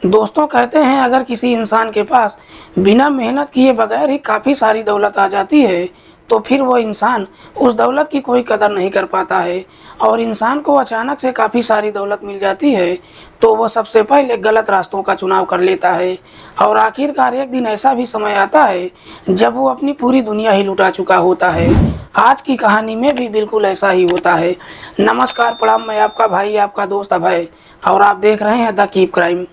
दोस्तों कहते हैं अगर किसी इंसान के पास बिना मेहनत किए बगैर ही काफ़ी सारी दौलत आ जाती है तो फिर वो इंसान उस दौलत की कोई कदर नहीं कर पाता है। और इंसान को अचानक से काफ़ी सारी दौलत मिल जाती है तो वो सबसे पहले गलत रास्तों का चुनाव कर लेता है। और आखिरकार एक दिन ऐसा भी समय आता है जब वो अपनी पूरी दुनिया ही लुटा चुका होता है। आज की कहानी में भी बिल्कुल ऐसा ही होता है। नमस्कार, प्रणाम, मैं आपका भाई, आपका दोस्त अभय, और आप देख रहे हैं द कीप क्राइम।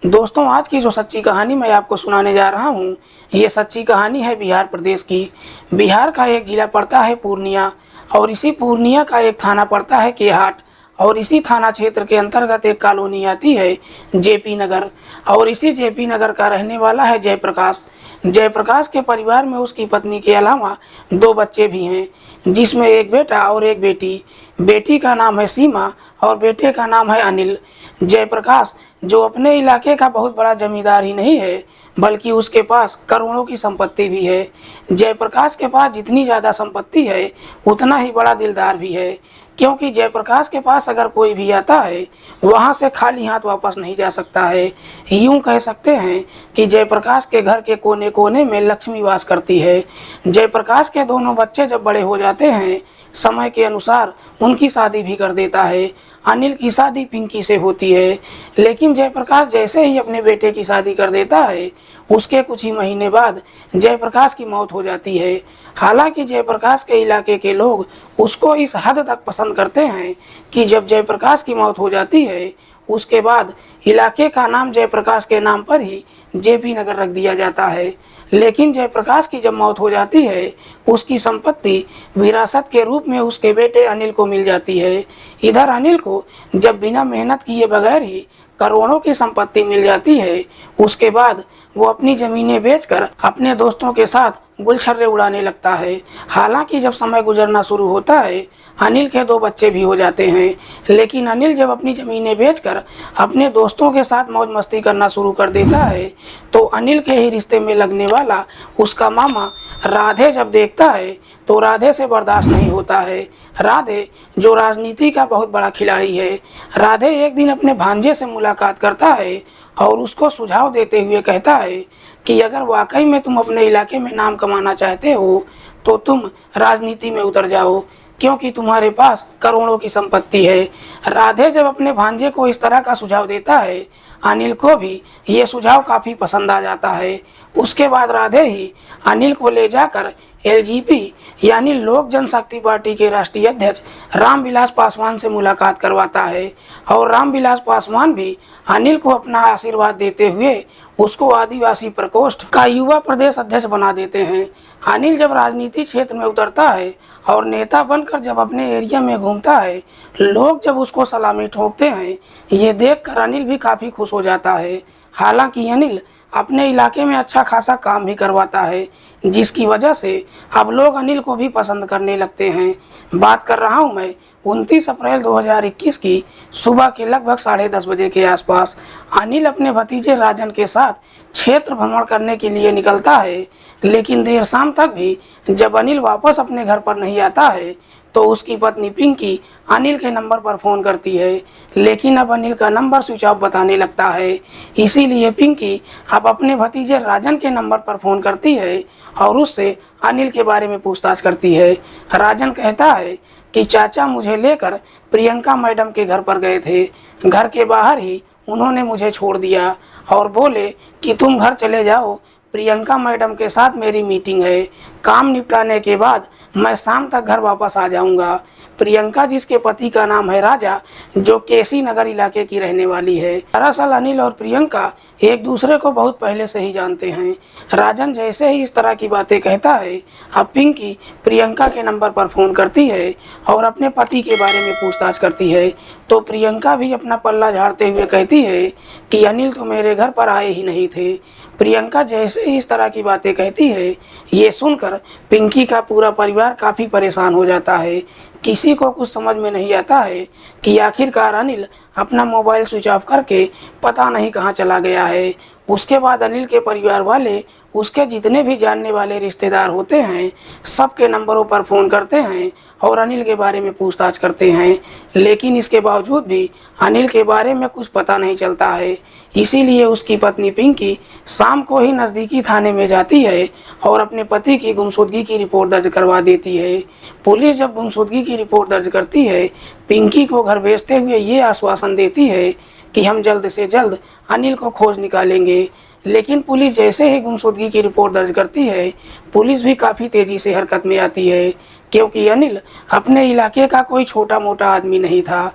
दोस्तों, आज की जो सच्ची कहानी मैं आपको सुनाने जा रहा हूँ, ये सच्ची कहानी है बिहार प्रदेश की। बिहार का एक जिला पड़ता है पूर्णिया, और इसी पूर्णिया का एक थाना पड़ता है केहाट, और इसी थाना क्षेत्र के अंतर्गत एक कॉलोनी आती है जेपी नगर। और इसी जेपी नगर का रहने वाला है जयप्रकाश। जयप्रकाश के परिवार में उसकी पत्नी के अलावा 2 बच्चे भी हैं, जिसमें एक बेटा और एक बेटी। बेटी का नाम है सीमा और बेटे का नाम है अनिल। जयप्रकाश जो अपने इलाके का बहुत बड़ा जमींदार ही नहीं है, बल्कि उसके पास करोड़ों की संपत्ति भी है। जयप्रकाश के पास जितनी ज़्यादा संपत्ति है उतना ही बड़ा दिलदार भी है, क्योंकि जयप्रकाश के पास अगर कोई भी आता है वहाँ से खाली हाथ वापस नहीं जा सकता है। यूँ कह सकते हैं कि जयप्रकाश के घर के कोने कोने में लक्ष्मी वास करती है। जयप्रकाश के दोनों बच्चे जब बड़े हो जाते हैं, समय के अनुसार उनकी शादी भी कर देता है। अनिल की शादी पिंकी से होती है, लेकिन जयप्रकाश जैसे ही अपने बेटे की शादी कर देता है उसके कुछ ही महीने बाद जयप्रकाश की मौत हो जाती है। हालांकि जयप्रकाश के इलाके के लोग उसको इस हद तक पसंद करते हैं कि जब जयप्रकाश की मौत हो जाती है उसके बाद इलाके का नाम जयप्रकाश के नाम पर ही जेपी नगर रख दिया जाता है। लेकिन जयप्रकाश की जब मौत हो जाती है उसकी संपत्ति विरासत के रूप में उसके बेटे अनिल को मिल जाती है। इधर अनिल को जब बिना मेहनत किए बगैर ही करोड़ों की संपत्ति मिल जाती है, उसके बाद वो अपनी ज़मीनें बेचकर अपने दोस्तों के साथ गुलछर्रे उड़ाने लगता है। हालांकि जब समय गुजरना शुरू होता है अनिल के 2 बच्चे भी हो जाते हैं, लेकिन अनिल जब अपनी ज़मीनें बेचकर अपने दोस्तों के साथ मौज मस्ती करना शुरू कर देता है तो अनिल के ही रिश्ते में लगने वाला उसका मामा राधे जब देखता है तो राधे से बर्दाश्त नहीं होता है। राधे जो राजनीति का बहुत बड़ा खिलाड़ी है, राधे एक दिन अपने भांजे से मुलाकात करता है और उसको सुझाव देते हुए कहता है कि अगर वाकई में तुम अपने इलाके में नाम कमाना चाहते हो तो तुम राजनीति में उतर जाओ, क्योंकि तुम्हारे पास करोड़ों की संपत्ति है। राधे जब अपने भांजे को इस तरह का सुझाव देता है, अनिल को भी ये सुझाव काफ़ी पसंद आ जाता है। उसके बाद राधे ही अनिल को ले जाकर एलजीपी यानी लोक जनशक्ति पार्टी के राष्ट्रीय अध्यक्ष रामविलास पासवान से मुलाकात करवाता है, और रामविलास पासवान भी अनिल को अपना आशीर्वाद देते हुए उसको आदिवासी प्रकोष्ठ का युवा प्रदेश अध्यक्ष बना देते हैं। अनिल जब राजनीति क्षेत्र में उतरता है और नेता बनकर जब अपने एरिया में घूमता है, लोग जब उसको सलामी ठोकते हैं, ये देखकर अनिल भी काफ़ी खुश हो जाता है। हालांकि अनिल अपने इलाके में अच्छा खासा काम भी करवाता है, जिसकी वजह से अब लोग अनिल को भी पसंद करने लगते हैं। बात कर रहा हूं मैं 29 अप्रैल 2021 की सुबह के लगभग 10:30 बजे के आसपास। अनिल अपने भतीजे राजन के साथ क्षेत्र भ्रमण करने के लिए निकलता है, लेकिन देर शाम तक भी जब अनिल वापस अपने घर पर नहीं आता है तो उसकी पत्नी पिंकी अनिल के नंबर पर फ़ोन करती है, लेकिन अब अनिल का नंबर स्विच ऑफ बताने लगता है। इसीलिए पिंकी अब अपने भतीजे राजन के नंबर पर फ़ोन करती है और उससे अनिल के बारे में पूछताछ करती है। राजन कहता है कि चाचा मुझे लेकर प्रियंका मैडम के घर पर गए थे। घर के बाहर ही उन्होंने मुझे छोड़ दिया और बोले कि तुम घर चले जाओ, प्रियंका मैडम के साथ मेरी मीटिंग है, काम निपटाने के बाद मैं शाम तक घर वापस आ जाऊंगा। प्रियंका जिसके पति का नाम है राजा, जो केसी नगर इलाके की रहने वाली है। दरअसल अनिल और प्रियंका एक दूसरे को बहुत पहले से ही जानते हैं। राजन जैसे ही इस तरह की बातें कहता है, अब पिंकी प्रियंका के नंबर पर फ़ोन करती है और अपने पति के बारे में पूछताछ करती है, तो प्रियंका भी अपना पल्ला झाड़ते हुए कहती है कि अनिल तो मेरे घर पर आए ही नहीं थे। प्रियंका जैसे ही इस तरह की बातें कहती है, ये सुनकर पिंकी का पूरा परिवार काफ़ी परेशान हो जाता है, किसी को कुछ समझ में नहीं आता है कि आखिरकार अनिल अपना मोबाइल स्विच ऑफ करके पता नहीं कहाँ चला गया है। उसके बाद अनिल के परिवार वाले उसके जितने भी जानने वाले रिश्तेदार होते हैं सबके नंबरों पर फ़ोन करते हैं और अनिल के बारे में पूछताछ करते हैं, लेकिन इसके बावजूद भी अनिल के बारे में कुछ पता नहीं चलता है। इसीलिए उसकी पत्नी पिंकी शाम को ही नज़दीकी थाने में जाती है और अपने पति की गुमशुदगी की रिपोर्ट दर्ज करवा देती है। पुलिस जब गुमशुदगी की रिपोर्ट दर्ज करती है, पिंकी को घर भेजते हुए ये आश्वासन देती है कि हम जल्द से जल्द अनिल को खोज निकालेंगे। लेकिन पुलिस जैसे ही गुमशुदगी की रिपोर्ट दर्ज करती है, पुलिस भी काफ़ी तेज़ी से हरकत में आती है, क्योंकि अनिल अपने इलाके का कोई छोटा मोटा आदमी नहीं था।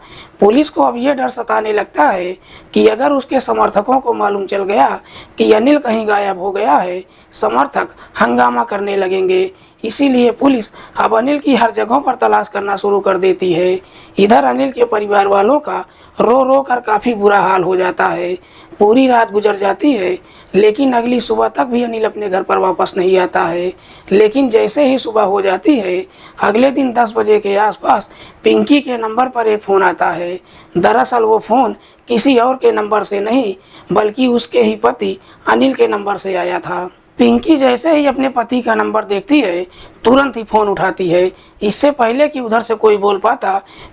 पुलिस को अब ये डर सताने लगता है कि अगर उसके समर्थकों को मालूम चल गया कि अनिल कहीं गायब हो गया है, समर्थक हंगामा करने लगेंगे। इसीलिए पुलिस अब अनिल की हर जगहों पर तलाश करना शुरू कर देती है। इधर अनिल के परिवार वालों का रो रो कर काफ़ी बुरा हाल हो जाता है। पूरी रात गुजर जाती है, लेकिन अगली सुबह तक भी अनिल अपने घर पर वापस नहीं आता है। लेकिन जैसे ही सुबह हो जाती है, अगले दिन 10 बजे के आसपास पिंकी के नंबर पर एक फ़ोन आता है। दरअसल वो फ़ोन किसी और के नंबर से नहीं, बल्कि उसके ही पति अनिल के नंबर से आया था। पिंकी जैसे ही अपने पति का नंबर देखती है, तुरंत ही फ़ोन उठाती है। इससे पहले कि उधर से कोई बोल पाता,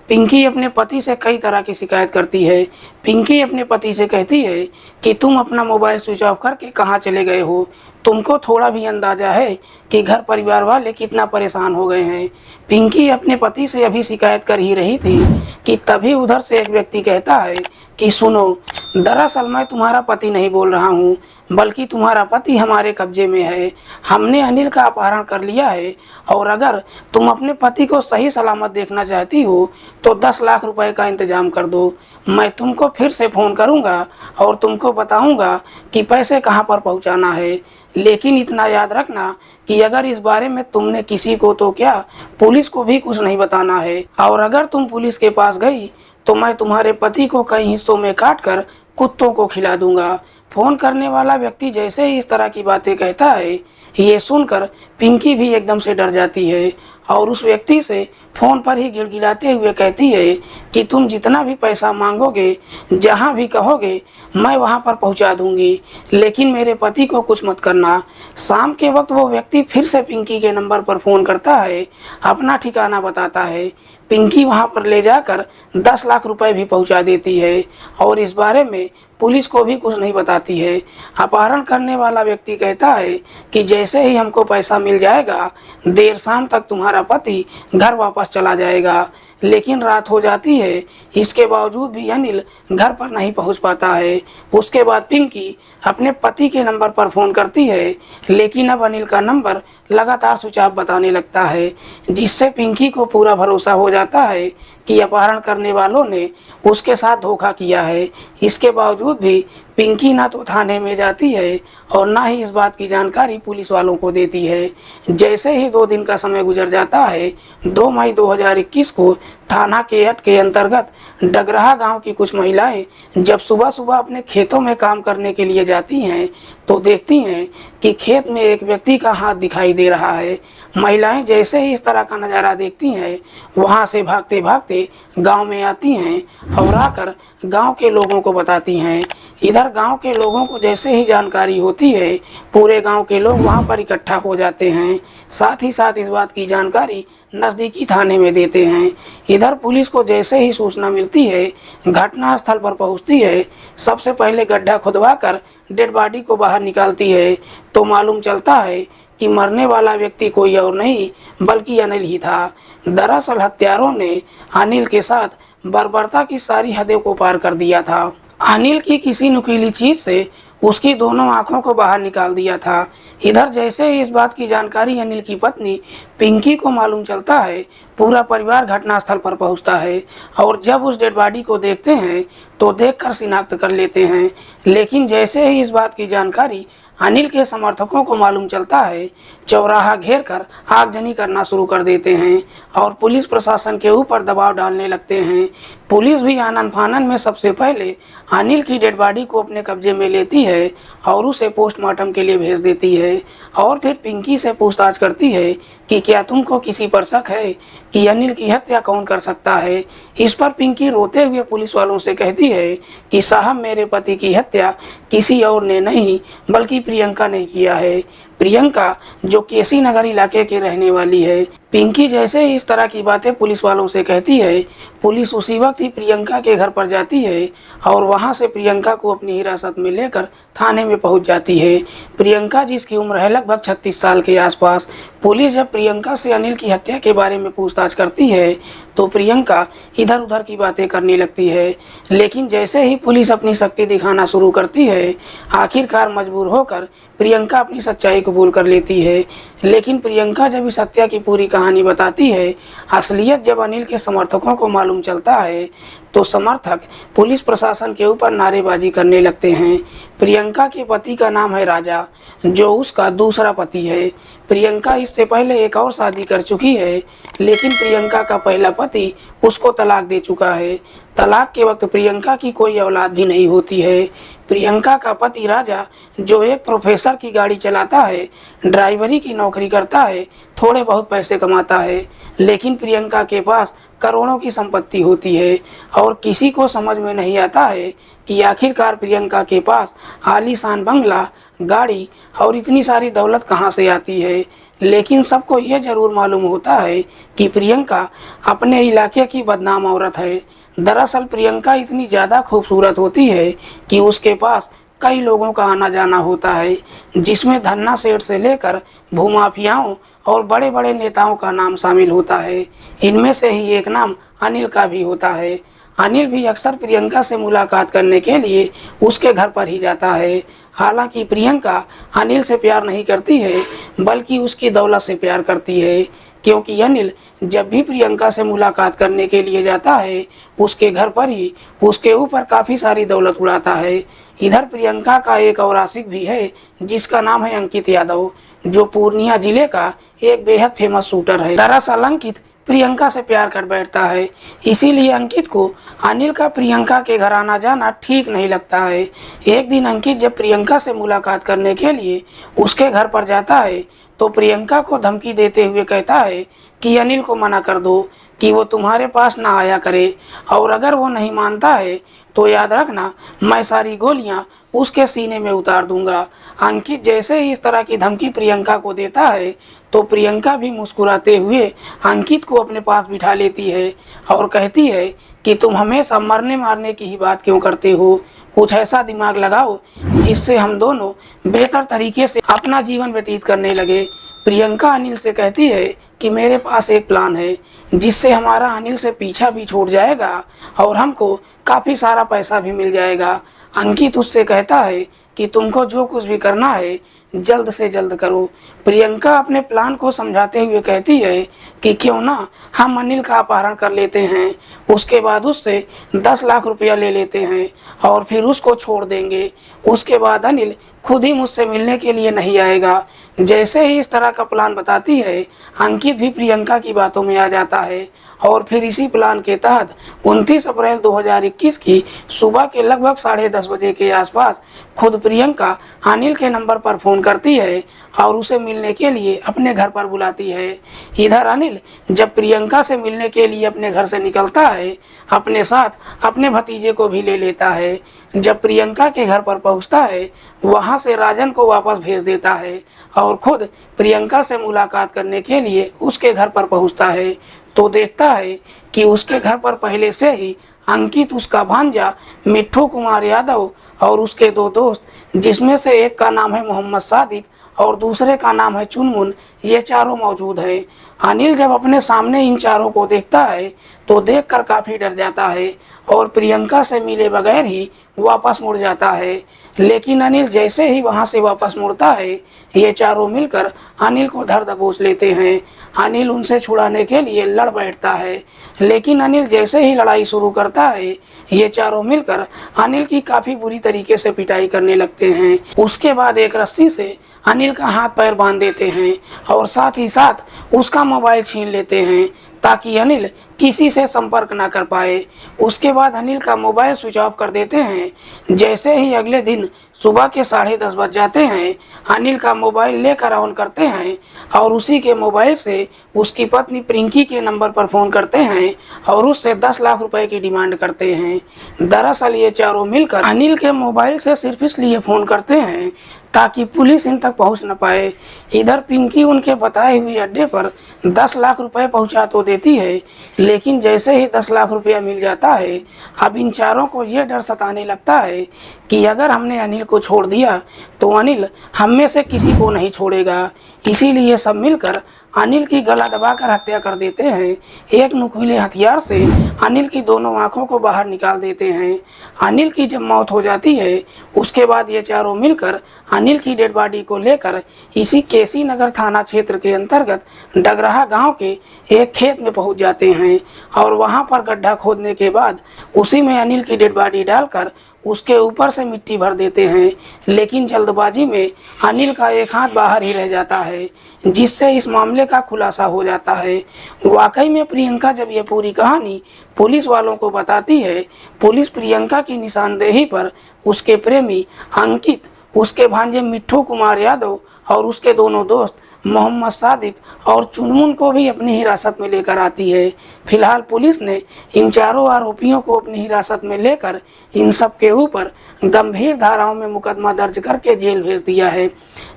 पिंकी अपने पति से कई तरह की शिकायत करती है। पिंकी अपने पति से कहती है कि तुम अपना मोबाइल स्विच ऑफ करके कहाँ चले गए हो? तुमको थोड़ा भी अंदाज़ा है कि घर परिवार वाले कितना परेशान हो गए हैं? पिंकी अपने पति से अभी शिकायत कर ही रही थी कि तभी उधर से एक व्यक्ति कहता है कि सुनो, दरअसल मैं तुम्हारा पति नहीं बोल रहा हूँ, बल्कि तुम्हारा पति हमारे कब्जे में है। हमने अनिल का अपहरण कर लिया है और अगर तुम अपने पति को सही सलामत देखना चाहती हो तो 10 लाख रुपए का इंतजाम कर दो। मैं तुमको फिर से फ़ोन करूँगा और तुमको बताऊँगा कि पैसे कहाँ पर पहुँचाना है। लेकिन इतना याद रखना कि अगर इस बारे में तुमने किसी को तो क्या, पुलिस को भी कुछ नहीं बताना है। और अगर तुम पुलिस के पास गई तो मैं तुम्हारे पति को कई हिस्सों में काट कर कुत्तों को खिला दूंगा। फ़ोन करने वाला व्यक्ति जैसे ही इस तरह की बातें कहता है, ये सुनकर पिंकी भी एकदम से डर जाती है और उस व्यक्ति से फ़ोन पर ही गिड़गिड़ाते हुए कहती है कि तुम जितना भी पैसा मांगोगे, जहाँ भी कहोगे, मैं वहाँ पर पहुँचा दूँगी, लेकिन मेरे पति को कुछ मत करना। शाम के वक्त वो व्यक्ति फिर से पिंकी के नंबर पर फ़ोन करता है, अपना ठिकाना बताता है। पिंकी वहाँ पर ले जाकर 10 लाख रुपए भी पहुँचा देती है और इस बारे में पुलिस को भी कुछ नहीं बताती है। अपहरण करने वाला व्यक्ति कहता है कि जैसे ही हमको पैसा मिल जाएगा, देर शाम तक तुम्हारा पति घर वापस चला जाएगा। लेकिन रात हो जाती है, इसके बावजूद भी अनिल घर पर नहीं पहुंच पाता है। उसके बाद पिंकी अपने पति के नंबर पर फ़ोन करती है, लेकिन अब अनिल का नंबर लगातार स्विच ऑफ बताने लगता है, जिससे पिंकी को पूरा भरोसा हो जाता है कि अपहरण करने वालों ने उसके साथ धोखा किया है। इसके बावजूद भी पिंकी ना तो थाने में जाती है और ना ही इस बात की जानकारी पुलिस वालों को देती है। जैसे ही 2 दिन का समय गुजर जाता है, 2 मई 2021 को थाना के हट के अंतर्गत डगराहा गांव की कुछ महिलाएं जब सुबह सुबह अपने खेतों में काम करने के लिए जाती हैं तो देखती हैं कि खेत में एक व्यक्ति का हाथ दिखाई दे रहा है। महिलाएं जैसे ही इस तरह का नज़ारा देखती हैं, वहां से भागते भागते गांव में आती हैं और आकर गांव के लोगों को बताती हैं। इधर गांव के लोगों को जैसे ही जानकारी होती है, पूरे गांव के लोग वहां पर इकट्ठा हो जाते हैं। साथ ही साथ इस बात की जानकारी नज़दीकी थाने में देते हैं। इधर पुलिस को जैसे ही सूचना मिलती है, घटना स्थल पर पहुंचती है। सबसे पहले गड्ढा खुदवाकर डेड बॉडी को बाहर निकालती है तो मालूम चलता है कि मरने वाला व्यक्ति कोई और नहीं बल्कि अनिल ही था। दरअसल हत्यारों ने अनिल के साथ बर्बरता की सारी हदें को पार कर दिया था। अनिल की किसी नुकीली चीज से उसकी दोनों आंखों को बाहर निकाल दिया था। इधर जैसे ही इस बात की जानकारी अनिल की पत्नी पिंकी को मालूम चलता है, पूरा परिवार घटनास्थल पर पहुंचता है और जब उस डेड बॉडी को देखते हैं तो देखकर शिनाख्त कर लेते हैं। लेकिन जैसे ही इस बात की जानकारी अनिल के समर्थकों को मालूम चलता है, चौराहा घेर कर आगजनी करना शुरू कर देते हैं और पुलिस प्रशासन के ऊपर दबाव डालने लगते हैं। पुलिस भी आनन फानन में सबसे पहले अनिल की डेड बॉडी को अपने कब्जे में लेती है और उसे पोस्टमार्टम के लिए भेज देती है और फिर पिंकी से पूछताछ करती है कि क्या तुमको किसी पर शक है कि अनिल की हत्या कौन कर सकता है। इस पर पिंकी रोते हुए पुलिस वालों से कहती है कि साहब, मेरे पति की हत्या किसी और ने नहीं बल्कि प्रियंका ने किया है। प्रियंका जो केसी नगर इलाके की रहने वाली है। पिंकी जैसे ही इस तरह की बातें पुलिस वालों से कहती है, पुलिस उसी वक्त ही प्रियंका के घर पर जाती है और वहां से प्रियंका को अपनी हिरासत में लेकर थाने में पहुंच जाती है। प्रियंका, जिसकी उम्र है लगभग 36 साल के आसपास। पुलिस जब प्रियंका से अनिल की हत्या के बारे में पूछताछ करती है तो प्रियंका इधर उधर की बातें करने लगती है। लेकिन जैसे ही पुलिस अपनी शक्ति दिखाना शुरू करती है, आखिरकार मजबूर होकर प्रियंका अपनी सच्चाई कबूल कर लेती है। लेकिन प्रियंका जब इस हत्या की पूरी कहानी बताती है, असलियत जब अनिल के समर्थकों को मालूम चलता है तो समर्थक पुलिस प्रशासन के ऊपर नारेबाजी करने लगते हैं। प्रियंका के पति का नाम है राजा, जो उसका दूसरा पति है। प्रियंका इससे पहले एक और शादी कर चुकी है, लेकिन प्रियंका का पहला पति उसको तलाक दे चुका है। तलाक के वक्त प्रियंका की कोई औलाद भी नहीं होती है। प्रियंका का पति राजा, जो एक प्रोफेसर की गाड़ी चलाता है, ड्राइवरी की नौकरी करता है, थोड़े बहुत पैसे कमाता है, लेकिन प्रियंका के पास करोड़ों की संपत्ति होती है और किसी को समझ में नहीं आता है कि आखिरकार प्रियंका के पास आलीशान बंगला, गाड़ी और इतनी सारी दौलत कहां से आती है। लेकिन सबको यह जरूर मालूम होता है कि प्रियंका अपने इलाके की बदनाम औरत है। दरअसल प्रियंका इतनी ज़्यादा खूबसूरत होती है कि उसके पास कई लोगों का आना जाना होता है, जिसमें धन्ना सेठ से लेकर भूमाफियाओं और बड़े बड़े नेताओं का नाम शामिल होता है। इनमें से ही एक नाम अनिल का भी होता है। अनिल भी अक्सर प्रियंका से मुलाकात करने के लिए उसके घर पर ही जाता है। हालांकि प्रियंका अनिल से प्यार नहीं करती है, बल्कि उसकी दौलत से प्यार करती है, क्योंकि अनिल जब भी प्रियंका से मुलाकात करने के लिए जाता है, उसके घर पर ही उसके ऊपर काफ़ी सारी दौलत उड़ाता है। इधर प्रियंका का एक और आशिक भी है, जिसका नाम है अंकित यादव, जो पूर्णिया जिले का एक बेहद फेमस शूटर है। दरअसल अंकित प्रियंका से प्यार कर बैठता है, इसीलिए अंकित को अनिल का प्रियंका के घर आना जाना ठीक नहीं लगता है। एक दिन अंकित जब प्रियंका से मुलाकात करने के लिए उसके घर पर जाता है तो प्रियंका को धमकी देते हुए कहता है कि अनिल को मना कर दो कि वो तुम्हारे पास ना आया करे, और अगर वो नहीं मानता है तो याद रखना, मैं सारी गोलियां उसके सीने में उतार दूंगा। अंकित जैसे ही इस तरह की धमकी प्रियंका को देता है तो प्रियंका भी मुस्कुराते हुए अंकित को अपने पास बिठा लेती है और कहती है कि तुम हमेशा मरने मारने की ही बात क्यों करते हो, कुछ ऐसा दिमाग लगाओ जिससे हम दोनों बेहतर तरीके से अपना जीवन व्यतीत करने लगे। प्रियंका अनिल से कहती है कि मेरे पास एक प्लान है जिससे हमारा अनिल से पीछा भी छूट जाएगा और हमको काफ़ी सारा पैसा भी मिल जाएगा। अंकित उससे कहता है कि तुमको जो कुछ भी करना है जल्द से जल्द करो। प्रियंका अपने प्लान को समझाते हुए कहती है कि क्यों ना हम अनिल का अपहरण कर लेते हैं, उसके बाद उससे 10 लाख रुपया ले लेते हैं और फिर उसको छोड़ देंगे। उसके बाद अनिल खुद ही मुझसे मिलने के लिए नहीं आएगा। जैसे ही इस तरह का प्लान बताती है, अंकित भी प्रियंका की बातों में आ जाता है और फिर इसी प्लान के तहत 29 अप्रैल 2021 की सुबह के लगभग 10:30 बजे के आसपास खुद प्रियंका अनिल के नंबर पर फ़ोन करती है और उसे मिलने के लिए अपने घर पर बुलाती है। इधर अनिल जब प्रियंका से मिलने के लिए अपने घर से निकलता है, अपने साथ अपने भतीजे को भी ले लेता है। जब प्रियंका के घर पर पहुंचता है, वहां से राजन को वापस भेज देता है और खुद प्रियंका से मुलाकात करने के लिए उसके घर पर पहुंचता है तो देखता है कि उसके घर पर पहले से ही अंकित, उसका भांजा मिट्ठू कुमार यादव और उसके 2 दोस्त, जिसमें से एक का नाम है मोहम्मद सादिक और दूसरे का नाम है चुनमुन, ये चारों मौजूद हैं। अनिल जब अपने सामने इन चारों को देखता है तो देखकर काफ़ी डर जाता है और प्रियंका से मिले बगैर ही वापस मुड़ जाता है। लेकिन अनिल जैसे ही वहां से वापस मुड़ता है, ये चारों मिलकर अनिल को धर दबोच लेते हैं। अनिल उनसे छुड़ाने के लिए लड़ बैठता है, लेकिन अनिल जैसे ही लड़ाई शुरू करता है, ये चारों मिलकर अनिल की काफी बुरी तरीके से पिटाई करने लगते हैं। उसके बाद एक रस्सी से अनिल का हाथ पैर बांध देते हैं और साथ ही साथ उसका मोबाइल छीन लेते हैं ताकि अनिल किसी से संपर्क ना कर पाए। उसके बाद अनिल का मोबाइल स्विच ऑफ कर देते हैं। जैसे ही अगले दिन सुबह के 10:30 बज जाते हैं, अनिल का मोबाइल लेकर ऑन करते हैं और उसी के मोबाइल से उसकी पत्नी प्रिंकी के नंबर पर फ़ोन करते हैं और उससे 10 लाख रुपए की डिमांड करते हैं। दरअसल ये चारों मिलकर अनिल के मोबाइल से सिर्फ इसलिए फ़ोन करते हैं ताकि पुलिस इन तक पहुंच न पाए। इधर पिंकी उनके बताए हुए अड्डे पर 10 लाख रुपए पहुंचा तो देती है, लेकिन जैसे ही 10 लाख रुपया मिल जाता है, अब इन चारों को ये डर सताने लगता है कि अगर हमने अनिल को छोड़ दिया तो अनिल हम में से किसी को नहीं छोड़ेगा। इसीलिए सब मिलकर अनिल की गला दबाकर हत्या कर देते हैं। एक नुकीले हथियार से अनिल की दोनों आंखों को बाहर निकाल देते हैं। अनिल की जब मौत हो जाती है, उसके बाद ये चारों मिलकर अनिल की डेड बॉडी को लेकर इसी केसी नगर थाना क्षेत्र के अंतर्गत डगराहा गांव के एक खेत में पहुंच जाते हैं और वहां पर गड्ढा खोदने के बाद उसी में अनिल की डेड बॉडी डालकर उसके ऊपर से मिट्टी भर देते हैं। लेकिन जल्दबाजी में अनिल का एक हाथ बाहर ही रह जाता है, जिससे इस मामले का खुलासा हो जाता है। वाकई में प्रियंका जब ये पूरी कहानी पुलिस वालों को बताती है, पुलिस प्रियंका की निशानदेही पर उसके प्रेमी अंकित, उसके भांजे मिट्ठू कुमार यादव और उसके दोनों दोस्त मोहम्मद सादिक और चुनमुन को भी अपनी हिरासत में लेकर आती है। फिलहाल पुलिस ने इन चारों आरोपियों को अपनी हिरासत में लेकर इन सब के ऊपर गंभीर धाराओं में मुकदमा दर्ज करके जेल भेज दिया है।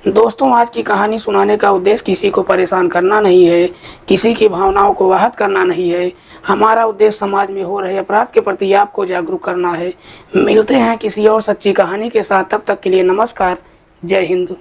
दोस्तों, आज की कहानी सुनाने का उद्देश्य किसी को परेशान करना नहीं है, किसी की भावनाओं को आहत करना नहीं है। हमारा उद्देश्य समाज में हो रहे अपराध के प्रति आपको जागरूक करना है। मिलते हैं किसी और सच्ची कहानी के साथ, तब तक के लिए नमस्कार। जय हिंद।